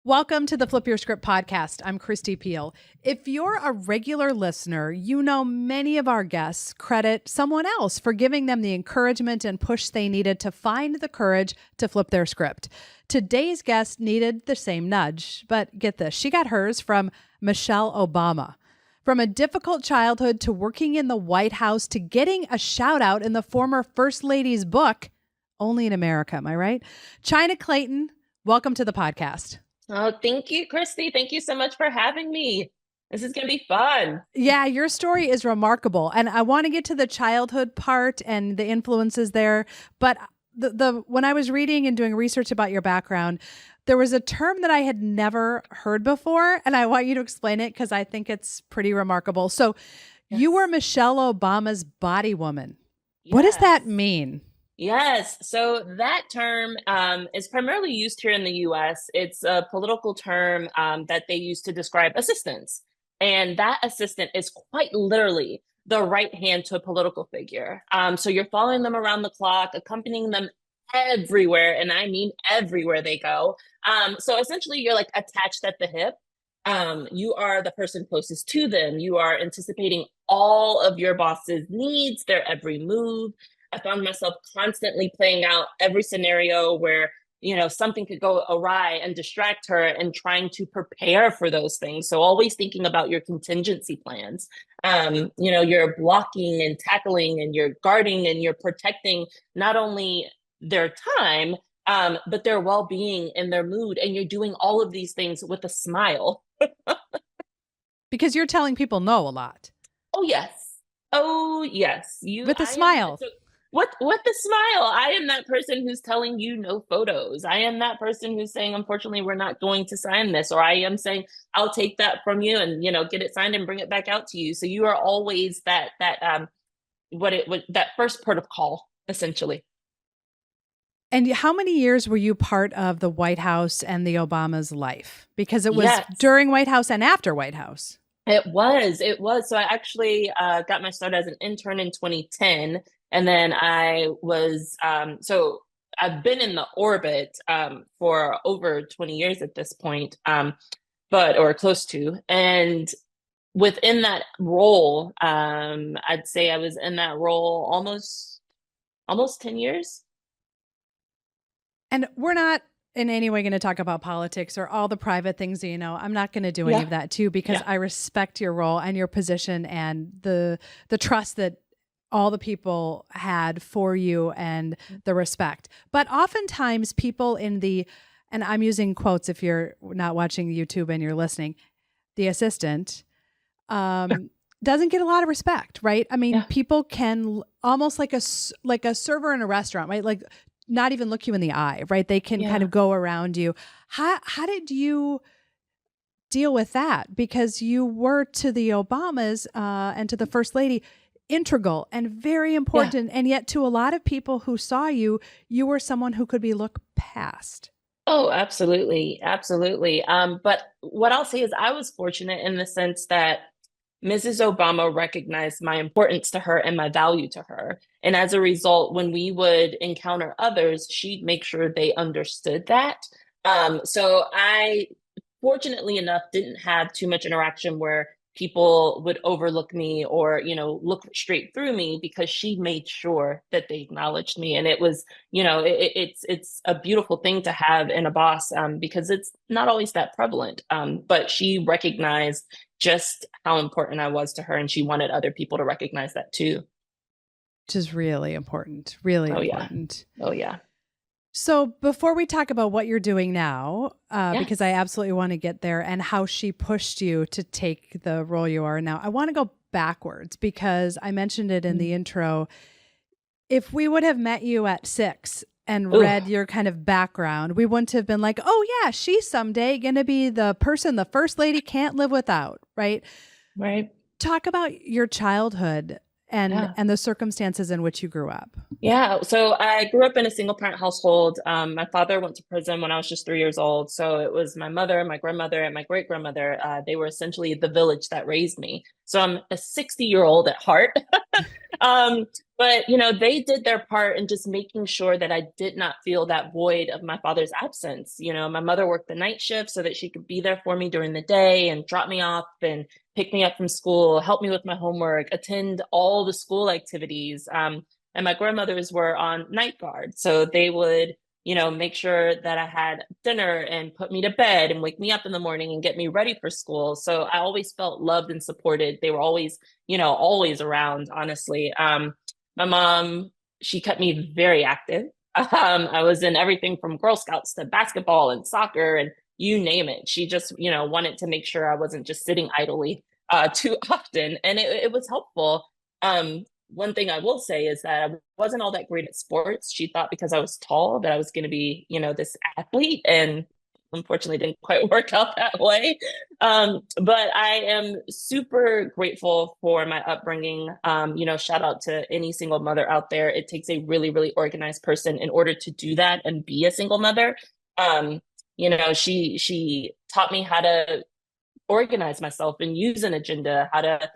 Welcome to the Flip Your Script podcast. I'm Christy Peel. If you're a regular listener, you know many of our guests credit someone else for giving them the encouragement and push they needed to find the courage to flip their script. Today's guest needed the same nudge, but get this, she got hers from Michelle Obama. From a difficult childhood to working in the White House to getting a shout out in the former First Lady's book, Only in America, am I right? Chynna Clayton, welcome to the podcast. Oh, thank you, Christy. Thank you so much for having me. This is going to be fun. Yeah, your story is remarkable. And I want to get to the childhood part and the influences there. But when I was reading and doing research about your background, there was a term that I had never heard before. And I want you to explain it because I think it's pretty remarkable. So you were Michelle Obama's Bodywoman. What does that mean? Yes. So that term is primarily used here in the US. It's a political term that they use to describe assistants. And that assistant is quite literally the right hand to a political figure. So you're following them around the clock, accompanying them everywhere. And I mean everywhere they go. So essentially, you're like attached at the hip. You are the person closest to them. You are anticipating all of your boss's needs, their every move. I found myself constantly playing out every scenario where, something could go awry and distract her and trying to prepare for those things. So always thinking about your contingency plans. You're blocking and tackling and you're guarding and you're protecting not only their time, but their well-being and their mood. And you're doing all of these things with a smile. Because you're telling people no a lot. Oh, yes. Oh, yes. With a smile. What the smile? I am that person who's telling you no photos. I am that person who's saying, unfortunately, we're not going to sign this. Or I am saying, I'll take that from you and, get it signed and bring it back out to you. So you are always that first port of call, essentially. And how many years were you part of the White House and the Obama's life? Because it was during White House and after White House. It was. So I actually got my start as an intern in 2010. And then I was, so I've been in the orbit for over 20 years at this point, or close to. And within that role, I'd say I was in that role almost 10 years. And we're not in any way going to talk about politics or all the private things that I'm not going to do any of that too, because I respect your role and your position and the trust that all the people had for you and the respect. But oftentimes people and I'm using quotes if you're not watching YouTube and you're listening, the assistant doesn't get a lot of respect, right? I mean, people can almost like a server in a restaurant, right? Like not even look you in the eye, right? They can kind of go around you. How did you deal with that? Because you were to the Obamas and to the First Lady integral and very important. And yet to a lot of people who saw you, you were someone who could be looked past. Oh, absolutely. Absolutely. But what I'll say is I was fortunate in the sense that Mrs. Obama recognized my importance to her and my value to her. And as a result, when we would encounter others, she'd make sure they understood that. So I, fortunately enough, didn't have too much interaction where people would overlook me or, look straight through me because she made sure that they acknowledged me. And it was, it's a beautiful thing to have in a boss because it's not always that prevalent. But she recognized just how important I was to her. And she wanted other people to recognize that too. Which is really important. Really important. Oh, yeah. So before we talk about what you're doing now, because I absolutely want to get there and how she pushed you to take the role you are now, I want to go backwards because I mentioned it in the intro. If we would have met you at 6 and read your kind of background, we wouldn't have been like, oh yeah, she's someday going to be the person the First Lady can't live without, right? Right. Talk about your childhood and the circumstances in which you grew up. Yeah. So I grew up in a single parent household. My father went to prison when I was just 3 years old. So it was my mother, my grandmother, and my great grandmother. They were essentially the village that raised me. So I'm a 60-year-old at heart. But, they did their part in just making sure that I did not feel that void of my father's absence. My mother worked the night shift so that she could be there for me during the day and drop me off and pick me up from school, help me with my homework, attend all the school activities. And my grandmothers were on night guard. So they would, make sure that I had dinner and put me to bed and wake me up in the morning and get me ready for school. So I always felt loved and supported. They were always, always around, honestly. My mom, she kept me very active. I was in everything from Girl Scouts to basketball and soccer and you name it. She just, wanted to make sure I wasn't just sitting idly too often. And it was helpful. One thing I will say is that I wasn't all that great at sports. She thought because I was tall that I was going to be, this athlete, and unfortunately didn't quite work out that way. But I am super grateful for my upbringing. Shout out to any single mother out there. It takes a really, really organized person in order to do that and be a single mother. She taught me how to organize myself and use an agenda, how to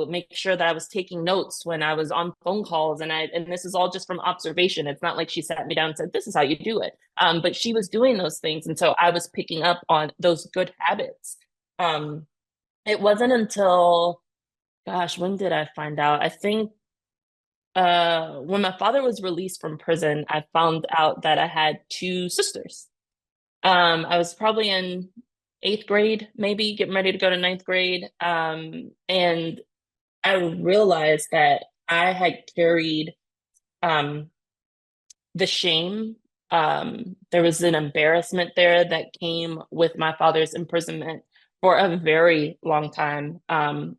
make sure that I was taking notes when I was on phone calls. And this is all just from observation. It's not like she sat me down and said, this is how you do it. But she was doing those things. And so I was picking up on those good habits. It wasn't until, gosh, when did I find out? I think when my father was released from prison, I found out that I had two sisters. I was probably in 8th grade, maybe getting ready to go to 9th grade. And I realized that I had carried the shame. There was an embarrassment there that came with my father's imprisonment for a very long time. That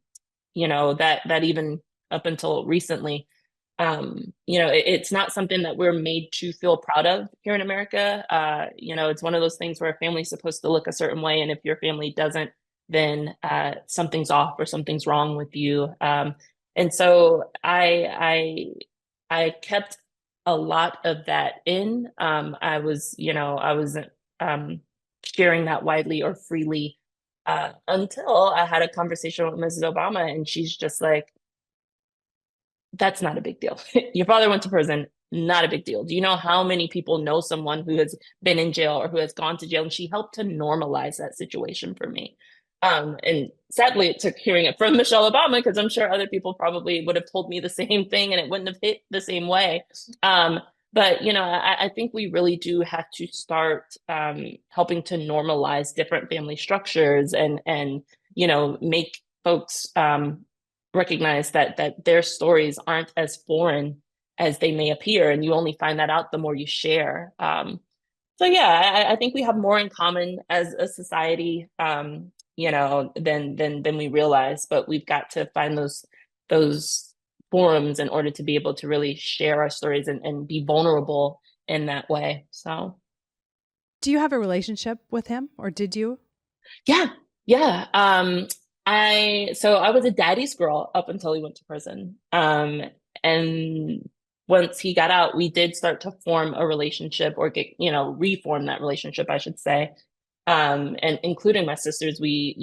even up until recently, it's not something that we're made to feel proud of here in America. It's one of those things where a family's supposed to look a certain way, and if your family doesn't, then something's off or something's wrong with you. And so I kept a lot of that in. I wasn't sharing that widely or freely until I had a conversation with Mrs. Obama, and she's just like, that's not a big deal. Your father went to prison, not a big deal. Do you know how many people know someone who has been in jail or who has gone to jail? And she helped to normalize that situation for me. And sadly, it took hearing it from Michelle Obama, because I'm sure other people probably would have told me the same thing and it wouldn't have hit the same way. But I think we really do have to start helping to normalize different family structures and make folks recognize that their stories aren't as foreign as they may appear, and you only find that out the more you share. So yeah, I think we have more in common as a society, than we realize. But we've got to find those forums in order to be able to really share our stories and be vulnerable in that way. So, do you have a relationship with him, or did you? Yeah. I was a daddy's girl up until he went to prison. And once he got out, we did start to form a relationship, or reform that relationship, I should say. And including my sisters, we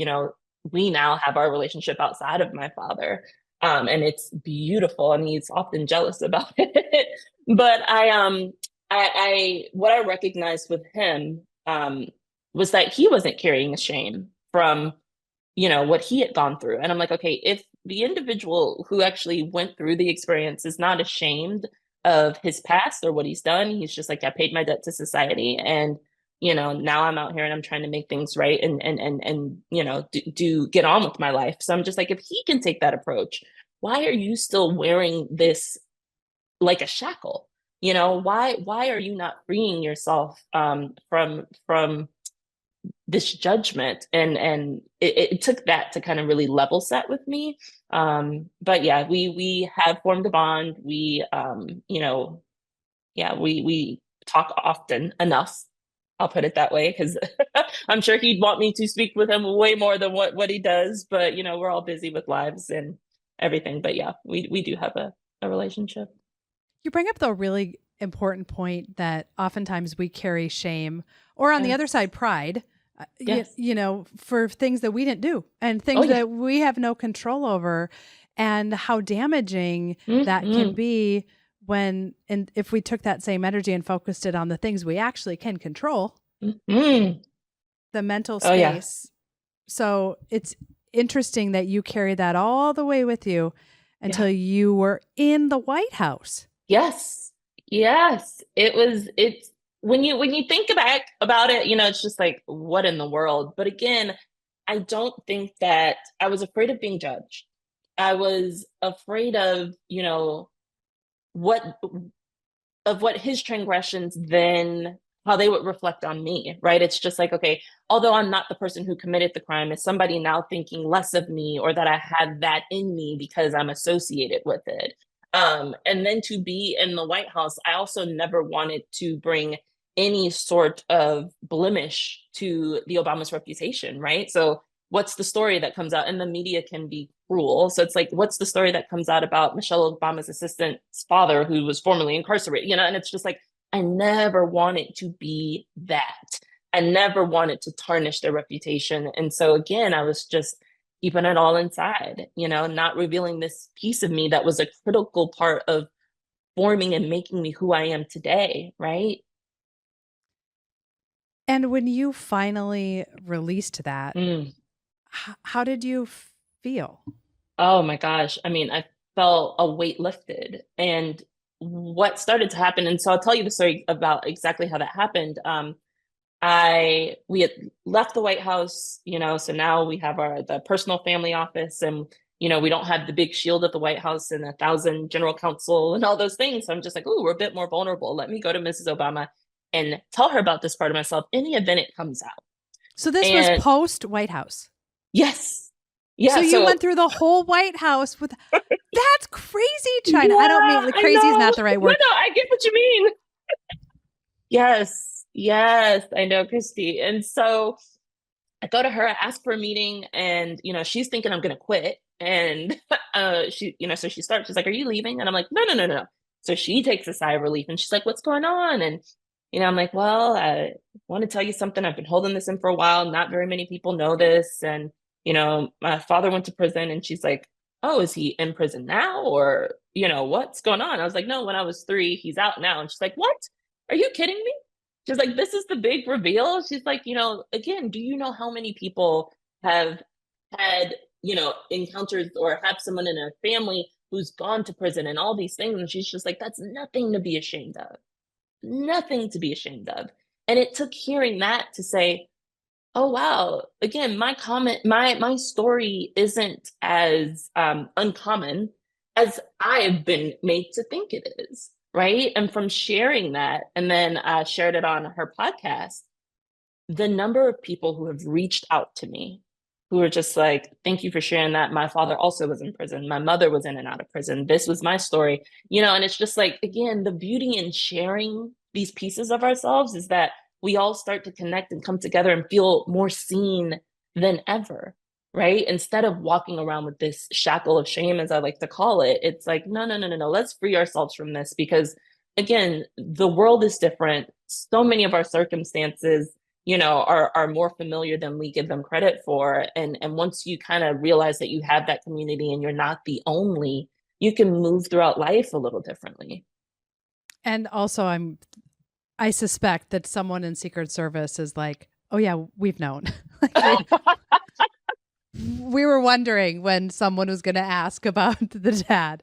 now have our relationship outside of my father. And it's beautiful, and he's often jealous about it. But what I recognized with him, was that he wasn't carrying the shame from what he had gone through. And I'm like, okay, if the individual who actually went through the experience is not ashamed of his past or what he's done, he's just like, I paid my debt to society, and now I'm out here and I'm trying to make things right and do get on with my life. So I'm just like, if he can take that approach, why are you still wearing this like a shackle? Why are you not freeing yourself from this judgment? And it took that to kind of really level set with me. But yeah, we have formed a bond. We we talk often enough, I'll put it that way, because I'm sure he'd want me to speak with him way more than what he does. But we're all busy with lives and everything. But yeah, we do have a relationship. You bring up the really important point that oftentimes we carry shame, or on the other side, pride, Yes. for things that we didn't do and things that we have no control over. and how damaging that can Mm-hmm. be when, and if we took that same energy and focused it on the things we actually can control, Mm-hmm. the mental Oh yeah. space. So it's interesting that you carry that all the way with you Yeah. until you were in the White House. Yes. Yes. It's when you think back about it, it's just like, what in the world? But again, I don't think that I was afraid of being judged. I was afraid of, what what his transgressions then how they would reflect on me, right? It's just like, okay, although I'm not the person who committed the crime, is somebody now thinking less of me or that I have that in me because I'm associated with it? And then to be in the White House, I also never wanted to bring any sort of blemish to the Obama's reputation, right? So what's the story that comes out? And the media can be cruel. So it's like, what's the story that comes out about Michelle Obama's assistant's father who was formerly incarcerated? And it's just like, I never wanted to be that. I never wanted to tarnish their reputation. And so again, I was just keeping it all inside, not revealing this piece of me that was a critical part of forming and making me who I am today, right? And when you finally released that, Mm. how did you feel? Oh my gosh. I mean, I felt a weight lifted. And what started to happen, and so I'll tell you the story about exactly how that happened. We had left the White House, so now we have the personal family office, and we don't have the big shield of the White House and 1,000 general counsel and all those things. So I'm just like, oh, we're a bit more vulnerable. Let me go to Mrs. Obama and tell her about this part of myself in the event it comes out. So this was And post White House. yes, So yeah, you so went through the whole White House with that's crazy, Chynna. I don't yeah, mean I crazy is know. not the right No, word. no, I get what you mean. Yes, yes, I know, Christy. And so I go to her, I ask for a meeting, and she's thinking I'm gonna quit. And so she starts, she's like, "Are you leaving?" And I'm like, "No, no, no, no, no." So she takes a sigh of relief and she's like, "What's going on?" And I'm like, "Well, I want to tell you something. I've been holding this in for a while. Not very many people know this. And my father went to prison." And she's like, "Oh, is he in prison now? Or, what's going on?" I was like, "No, when I was 3, he's out now." And she's like, "What? Are you kidding me?" She's like, "This is the big reveal." She's like, again, do you know how many people have had, encounters or have someone in a family who's gone to prison and all these things? And she's just like, that's nothing to be ashamed of. Nothing to be ashamed of. And it took hearing that to say, oh wow, again, my story isn't as uncommon as I've been made to think it is, right? And from sharing that, and then shared it on her podcast, the number of people who have reached out to me, who are just like, "Thank you for sharing that. My father also was in prison. My mother was in and out of prison. This was my story." And it's just like, again, the beauty in sharing these pieces of ourselves is that we all start to connect and come together and feel more seen than ever, right? Instead of walking around with this shackle of shame, as I like to call it, it's like, no, no, no, no, no. Let's free ourselves from this because, again, the world is different. So many of our circumstances are more familiar than we give them credit for. And once you kind of realize that you have that community and you're not the only, you can move throughout life a little differently. And also I suspect that someone in Secret Service is like, "Oh yeah, we've known." Like we were wondering when someone was going to ask about the dad.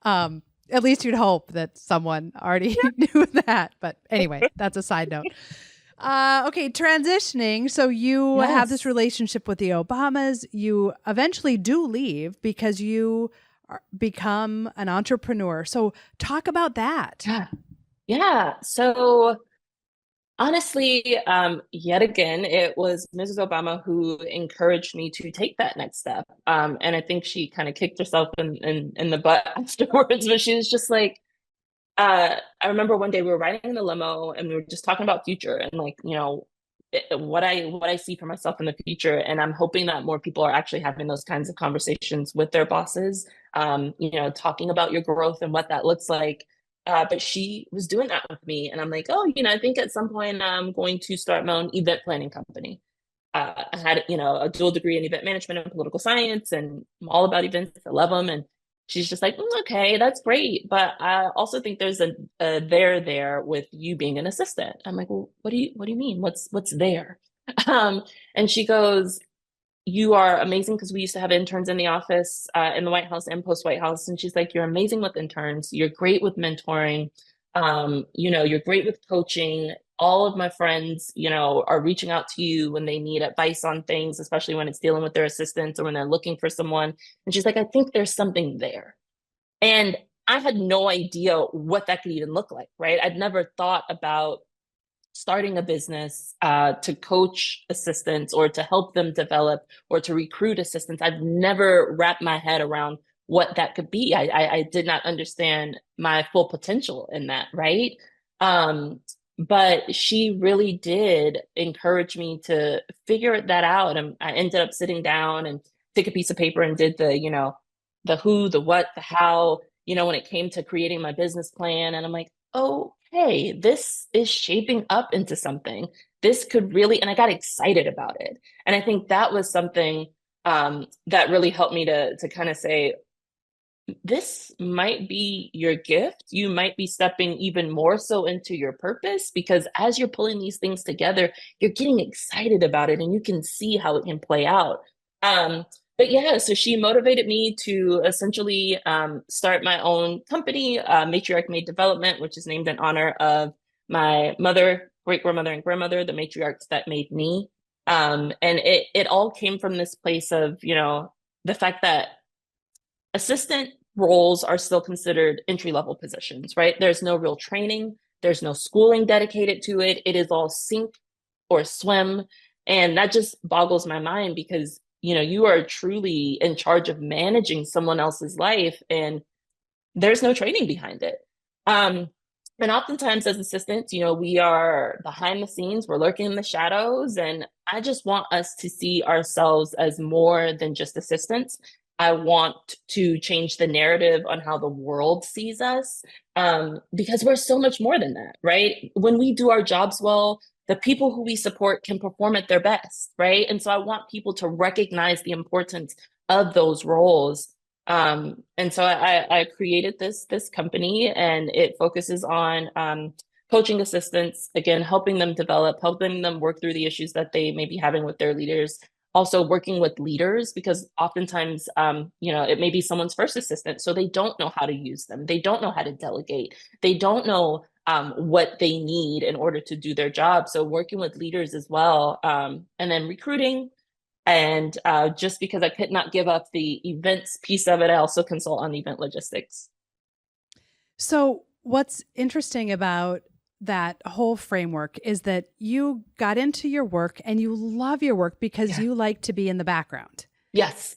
At least you'd hope that someone already knew that. But anyway, that's a side note. Okay, transitioning. So you have this Yes. relationship with the Obamas. You eventually do leave because you become an entrepreneur. So talk about that. Yeah. Yeah. So honestly, yet again, it was Mrs. Obama who encouraged me to take that next step. And I think she kind of kicked herself in the butt afterwards, but she was just like, I remember one day we were riding in the limo and we were just talking about future and like, what I see for myself in the future. And I'm hoping that more people are actually having those kinds of conversations with their bosses, talking about your growth and what that looks like. But she was doing that with me. And I'm like, oh, I think at some point I'm going to start my own event planning company. I had, a dual degree in event management and political science, and I'm all about events. I love them. And she's just like, okay, that's great. But I also think there's a there with you being an assistant. I'm like, well, what do you mean? What's there? Um, and she goes, you are amazing, because we used to have interns in the office, in the White House and post White House. And she's like, you're amazing with interns. You're great with mentoring. You're great with coaching. All of my friends, are reaching out to you when they need advice on things, especially when it's dealing with their assistants or when they're looking for someone. And she's like, I think there's something there. And I had no idea what that could even look like, right? I'd never thought about starting a business, to coach assistants or to help them develop or to recruit assistants. I've never wrapped my head around what that could be. I did not understand my full potential in that, right? Um, but she really did encourage me to figure that out. And I ended up sitting down and took a piece of paper and did the who, the what, the how, when it came to creating my business plan. And I'm like, oh, hey, this is shaping up into something. This could really, and I got excited about it. And I think that was something, that really helped me to kind of say, this might be your gift. You might be stepping even more so into your purpose, because as you're pulling these things together, you're getting excited about it and you can see how it can play out. Um, but yeah, so she motivated me to essentially, start my own company, Matriarch Made Development, which is named in honor of my mother, great grandmother, and grandmother, the matriarchs that made me. And it all came from this place of, the fact that assistant roles are still considered entry level positions, right? There's no real training, there's no schooling dedicated to it. It is all sink or swim. And that just boggles my mind, because, you are truly in charge of managing someone else's life, and there's no training behind it. Um, and oftentimes as assistants, we are behind the scenes, we're lurking in the shadows. And I just want us to see ourselves as more than just assistants. I want to change the narrative on how the world sees us, because we're so much more than that, right? When we do our jobs well, the people who we support can perform at their best, right? And so I want people to recognize the importance of those roles. And so I created this company, and it focuses on, coaching assistants, again, helping them develop, helping them work through the issues that they may be having with their leaders. Also working with leaders, because oftentimes, it may be someone's first assistant, so they don't know how to use them. They don't know how to delegate. They don't know, what they need in order to do their job. So working with leaders as well, and then recruiting. And just because I could not give up the events piece of it, I also consult on event logistics. So, what's interesting about that whole framework is that you got into your work and you love your work because Yeah. you like to be in the background. Yes.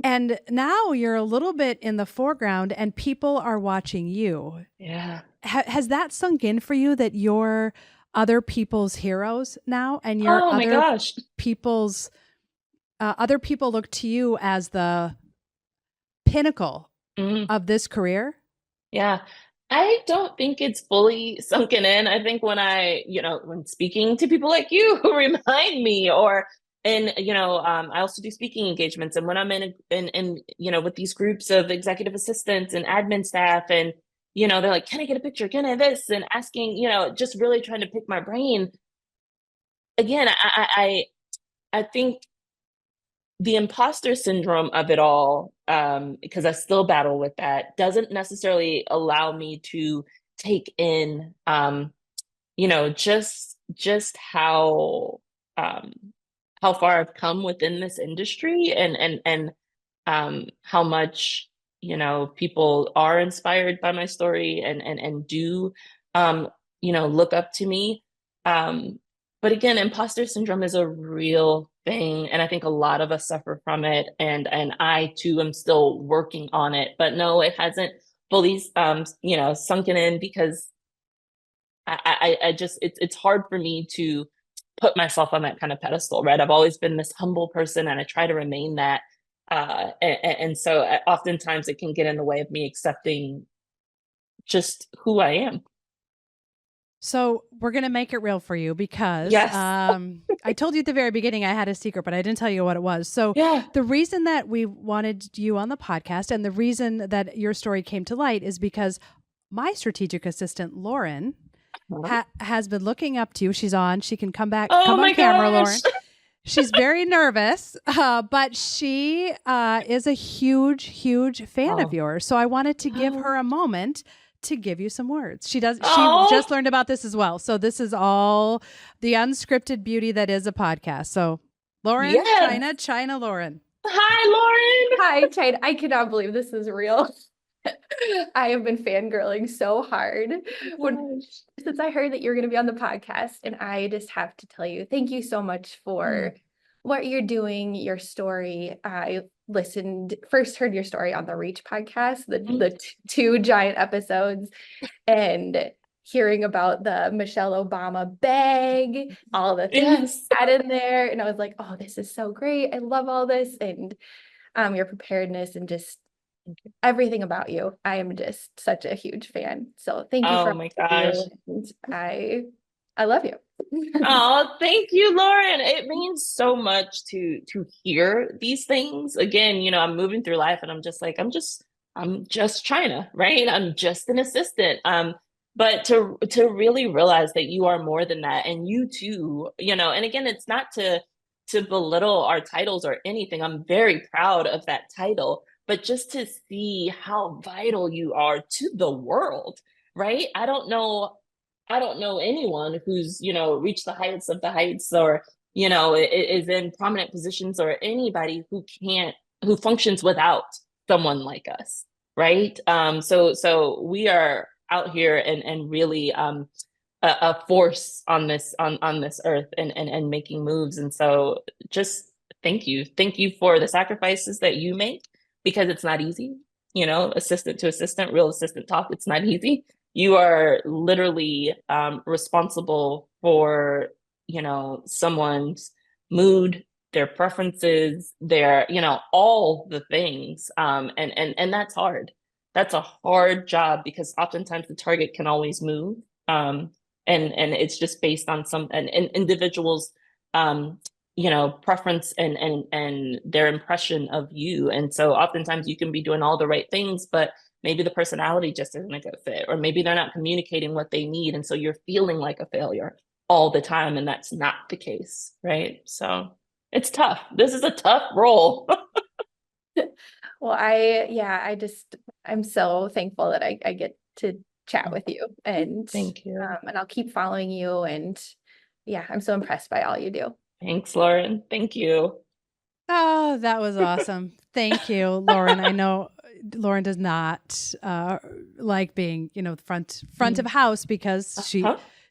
And now you're a little bit in the foreground and people are watching you. Yeah. Has that sunk in for you that you're other people's heroes now, and you're Oh my gosh. people's other people look to you as the pinnacle Mm. of this career? Yeah. I don't think it's fully sunken in. I think when speaking to people like you who remind me, or, and, I also do speaking engagements. And when I'm with these groups of executive assistants and admin staff, and, they're like, can I get a picture? Can I this? And asking, just really trying to pick my brain. Again, I think the imposter syndrome of it all, because I still battle with that, doesn't necessarily allow me to take in, just um, how far I've come within this industry, and how much, people are inspired by my story, and do, um, look up to me. Um, but again, imposter syndrome is a real thing, and I think a lot of us suffer from it. And I too am still working on it. But no, it hasn't fully, sunken in, because I just, it's hard for me to put myself on that kind of pedestal, right? I've always been this humble person, and I try to remain that. And so, oftentimes it can get in the way of me accepting just who I am. So we're going to make it real for you because Yes. I told you at the very beginning I had a secret, but I didn't tell you what it was. So Yeah. the reason that we wanted you on the podcast and the reason that your story came to light is because my strategic assistant, Lauren, has been looking up to you. She's on. She can come Oh on my camera, gosh. Lauren. She's very nervous, but she is a huge, huge fan of yours. So I wanted to give her a moment to give you some words. She just learned about this as well. So this is all the unscripted beauty that is a podcast. So Lauren, Chynna Lauren. Hi, Lauren. Hi, Chynna. I cannot believe this is real. I have been fangirling so hard since I heard that you're going to be on the podcast. And I just have to tell you, thank you so much for what you're doing, your story. I first heard your story on the Reach podcast, the two giant episodes, and hearing about the Michelle Obama bag, all the things you had in there. And I was like, oh, this is so great. I love all this. And your preparedness and just everything about you. I am just such a huge fan. So thank you Oh my gosh. I love you. Oh, thank you, Lauren. It means so much to hear these things. Again, I'm moving through life and I'm just like, I'm just Chynna, right? I'm just an assistant. But to really realize that you are more than that, and you too, and again, it's not to belittle our titles or anything. I'm very proud of that title, but just to see how vital you are to the world, right? I don't know anyone who's, reached the heights of the heights or, is in prominent positions, or anybody who functions without someone like us. Right. So we are out here and really, a force on this earth and making moves. And so just thank you for the sacrifices that you make, because it's not easy, assistant to assistant, real assistant talk. It's not easy. You are literally responsible for, someone's mood, their preferences, their, all the things. And that's hard. That's a hard job, because oftentimes the target can always move. And it's just based on an individual's, preference and their impression of you. And so oftentimes you can be doing all the right things, but maybe the personality just isn't a good fit, or maybe they're not communicating what they need. And so you're feeling like a failure all the time. And that's not the case, right? So it's tough. This is a tough role. Well, I'm so thankful that I get to chat with you, and thank you. And I'll keep following you, and I'm so impressed by all you do. Thanks, Lauren. Thank you. Oh, that was awesome. Thank you, Lauren. I know Lauren does not like being, front of house, because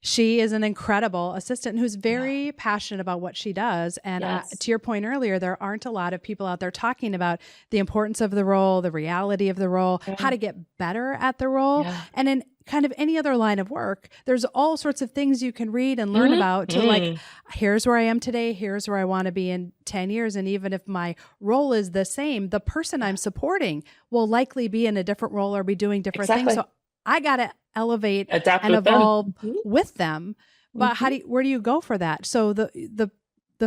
she is an incredible assistant who's very passionate about what she does. And to your point earlier, there aren't a lot of people out there talking about the importance of the role, the reality of the role, how to get better at the role. And in kind of any other line of work, there's all sorts of things you can read and learn about to like, here's where I am today, here's where I want to be in 10 years. And even if my role is the same, the person I'm supporting will likely be in a different role or be doing different things. So I got to elevate and evolve with them. But where do you go for that? So the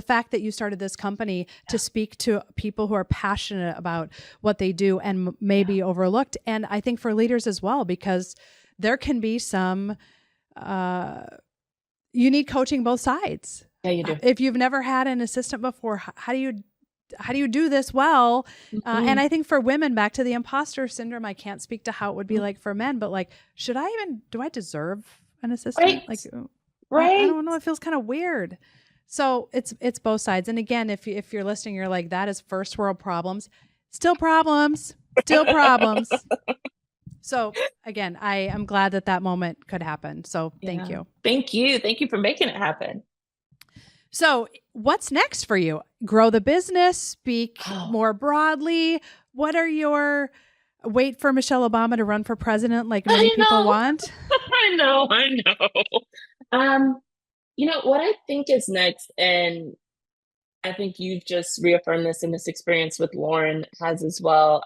fact that you started this company to speak to people who are passionate about what they do and maybe overlooked. And I think for leaders as well, because there can be some, you need coaching both sides. Yeah, you do. If you've never had an assistant before, how do you do this well? And I think for women, back to the imposter syndrome, I can't speak to how it would be like for men, but like, do I deserve an assistant? Right. Like, right. I don't know. It feels kind of weird. So it's both sides. And again, if you're listening, you're like, that is first world problems, still problems. So again, I am glad that moment could happen. So thank you. Thank you. Thank you for making it happen. So what's next for you? Grow the business, speak more broadly. What are your wait for Michelle Obama to run for president like many people want? I know. What I think is next, and I think you've just reaffirmed this, and this experience with Lauren has as well.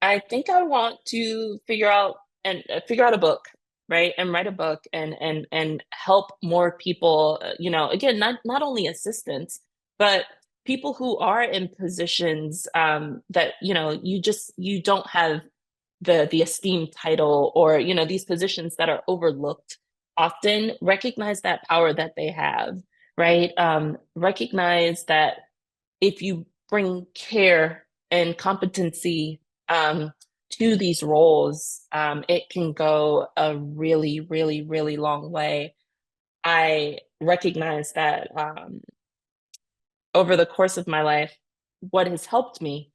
I think I want to figure out a book, right? And write a book and help more people, again, not only assistants, but people who are in positions that, you don't have the esteemed title, or, these positions that are overlooked often. Recognize that power that they have, right? Recognize that if you bring care and competency to these roles, it can go a really, really, really long way. I recognize that over the course of my life, what has helped me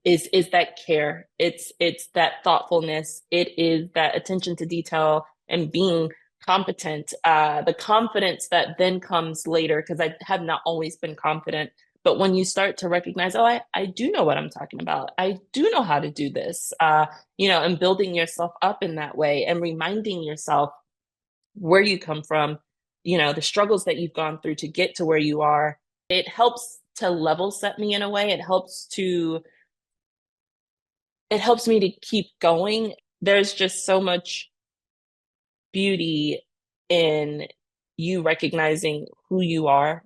is that care. It's that thoughtfulness. It is that attention to detail and being competent. The confidence that then comes later, because I have not always been confident. But when you start to recognize, oh, I do know what I'm talking about. I do know how to do this, and building yourself up in that way and reminding yourself where you come from, the struggles that you've gone through to get to where you are. It helps to level set me in a way. It helps me to keep going. There's just so much beauty in you recognizing who you are,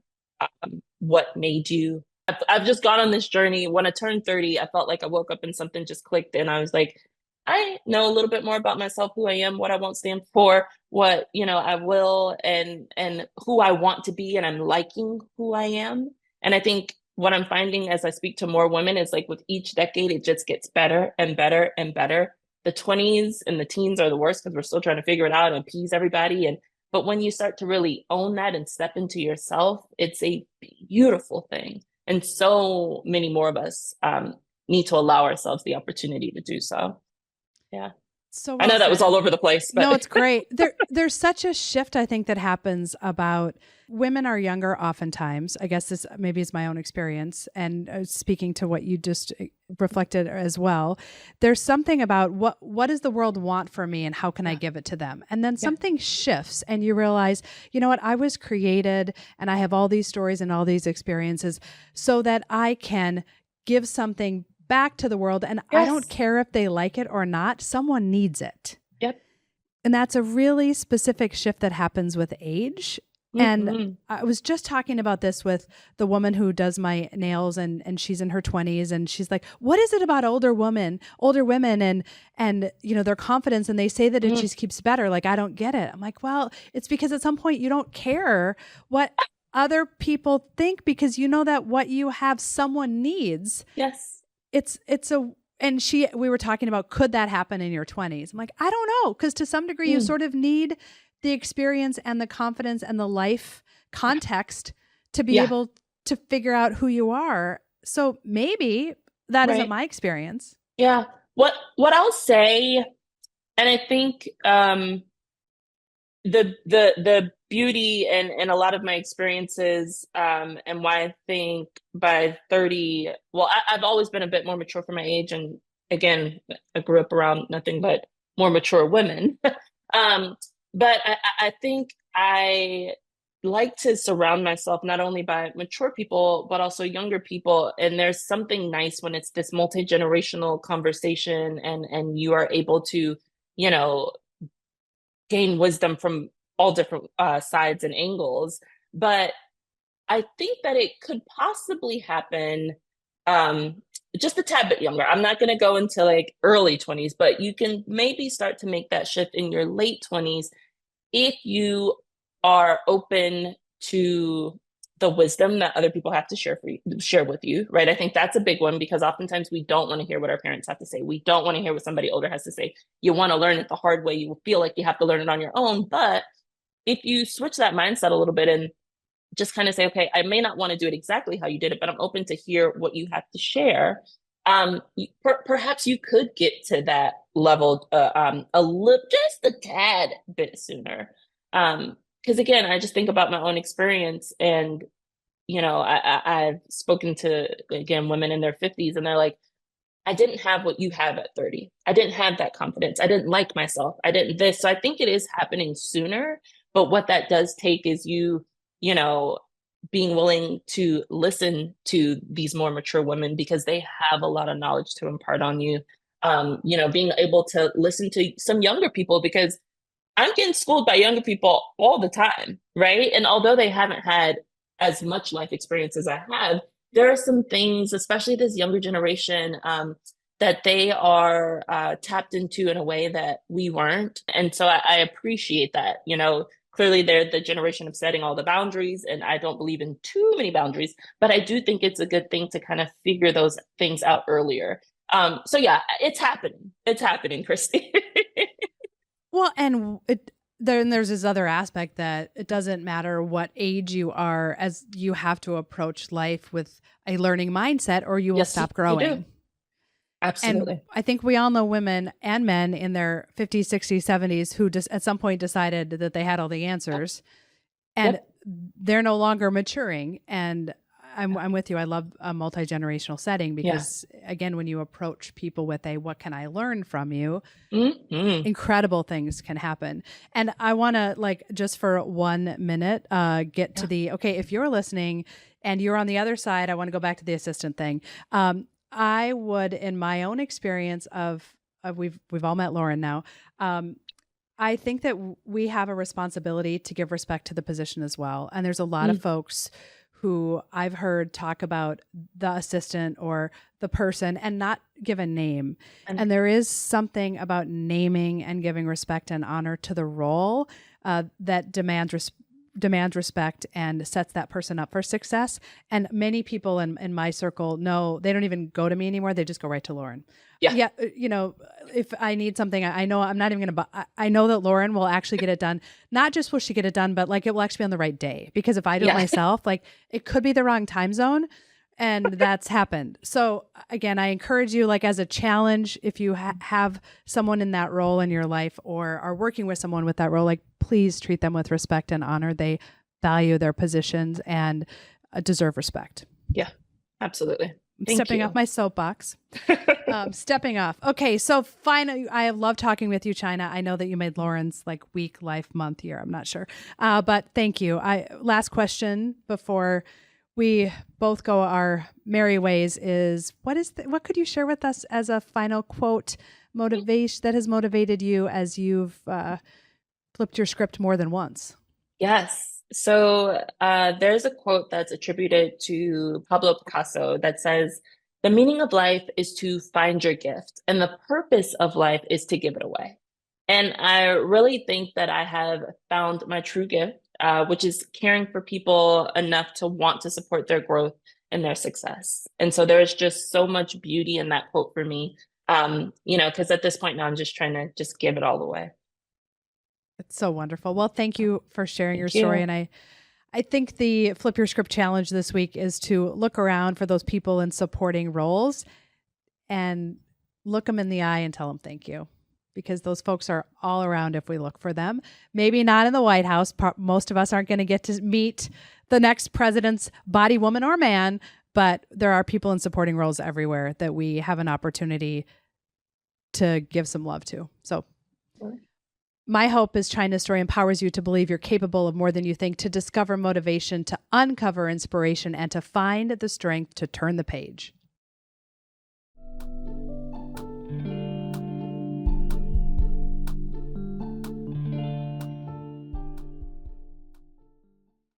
what made you. I've just gone on this journey. When I turned 30, I felt like I woke up and something just clicked, and I was like, I know a little bit more about myself, who I am, what I won't stand for, what, I will, and who I want to be, and I'm liking who I am. And I think what I'm finding as I speak to more women is, like, with each decade, it just gets better and better and better. The 20s and the teens are the worst because we're still trying to figure it out and appease everybody. But when you start to really own that and step into yourself, it's a beautiful thing. And so many more of us need to allow ourselves the opportunity to do so. Yeah. So I know that was all over the place, but no, it's great. There's such a shift, I think, that happens about women are younger oftentimes. I guess this maybe is my own experience, and speaking to what you just reflected as well. There's something about what does the world want from me, and how can I give it to them? And then something shifts, and you realize, you know what? I was created, and I have all these stories and all these experiences, so that I can give something back to the world. And I don't care if they like it or not. Someone needs it. Yep. And that's a really specific shift that happens with age. And I was just talking about this with the woman who does my nails, and she's in her 20s, and she's like, what is it about older women and their confidence, and they say that it just keeps better. Like, I don't get it. I'm like, well, it's because at some point you don't care what other people think, because you know that what you have someone needs. Yes. We were talking about, could that happen in your 20s? I'm like, I don't know. Because to some degree, you sort of need the experience and the confidence and the life context to be able to figure out who you are. So maybe that isn't my experience. Yeah. What I'll say, and I think the beauty and a lot of my experiences, and why I think by 30, well, I've always been a bit more mature for my age. And again, I grew up around nothing but more mature women. But I think I like to surround myself not only by mature people, but also younger people. And there's something nice when it's this multi-generational conversation, and you are able to, gain wisdom from all different sides and angles. But I think that it could possibly happen just a tad bit younger. I'm not going to go into like early 20s, but you can maybe start to make that shift in your late 20s if you are open to the wisdom that other people have to share with you, right? I think that's a big one, because oftentimes we don't want to hear what our parents have to say. We don't want to hear what somebody older has to say. You want to learn it the hard way. You feel like you have to learn it on your own. But if you switch that mindset a little bit and just kind of say, okay, I may not want to do it exactly how you did it, but I'm open to hear what you have to share. Perhaps you could get to that level just a tad bit sooner. Because again, I just think about my own experience, and I've spoken to, again, women in their 50s, and they're like, I didn't have what you have at 30. I didn't have that confidence. I didn't like myself. I didn't this. So I think it is happening sooner. But what that does take is you being willing to listen to these more mature women, because they have a lot of knowledge to impart on you. Being able to listen to some younger people, because I'm getting schooled by younger people all the time, right? And although they haven't had as much life experience as I have, there are some things, especially this younger generation, that they are tapped into in a way that we weren't. And so I appreciate that. You know, clearly they're the generation of setting all the boundaries, and I don't believe in too many boundaries, but I do think it's a good thing to kind of figure those things out earlier. So yeah, it's happening. It's happening, Christy. Well, and then there's this other aspect that it doesn't matter what age you are, as you have to approach life with a learning mindset or you will stop growing. Absolutely. And I think we all know women and men in their 50s, 60s, 70s who just at some point decided that they had all the answers and they're no longer maturing. And I'm with you. I love a multi-generational setting because again, when you approach people with a, what can I learn from you? Incredible things can happen. And I want to like, just for 1 minute, get to the, okay, if you're listening and you're on the other side, I want to go back to the assistant thing. I would, in my own experience of we've all met Lauren now. I think that we have a responsibility to give respect to the position as well. And there's a lot of folks who I've heard talk about the assistant or the person and not give a name. And there is something about naming and giving respect and honor to the role that demands respect and sets that person up for success. And many people in my circle know they don't even go to me anymore. They just go right to Lauren. Yeah. You know, if I need something, I know I'm not even going to, I know that Lauren will actually get it done. Not just will she get it done, but like it will actually be on the right day. Because if I do it myself, like it could be the wrong time zone. And that's happened. So again, I encourage you, like as a challenge, if you have someone in that role in your life or are working with someone with that role, like please treat them with respect and honor. They value their positions and deserve respect. Yeah, absolutely. Stepping off my soapbox. Stepping off. Okay, so finally, I have loved talking with you, Chynna. I know that you made Lauren's like week, life, month, year. I'm not sure, but thank you. Last question before we both go our merry ways is what could you share with us as a final quote motivation that has motivated you as you've flipped your script more than once? Yes. So there's a quote that's attributed to Pablo Picasso that says, "The meaning of life is to find your gift, and the purpose of life is to give it away." And I really think that I have found my true gift, which is caring for people enough to want to support their growth and their success. And so there's just so much beauty in that quote for me, you know, because at this point now I'm just trying to just give it all away. It's so wonderful. Well, thank you for sharing your story. And I think the Flip Your Script challenge this week is to look around for those people in supporting roles and look them in the eye and tell them thank you. Because those folks are all around if we look for them. Maybe not in the White House. Most of us aren't going to get to meet the next president's body, woman, or man, but there are people in supporting roles everywhere that we have an opportunity to give some love to. So my hope is Chynna's story empowers you to believe you're capable of more than you think, to discover motivation, to uncover inspiration, and to find the strength to turn the page.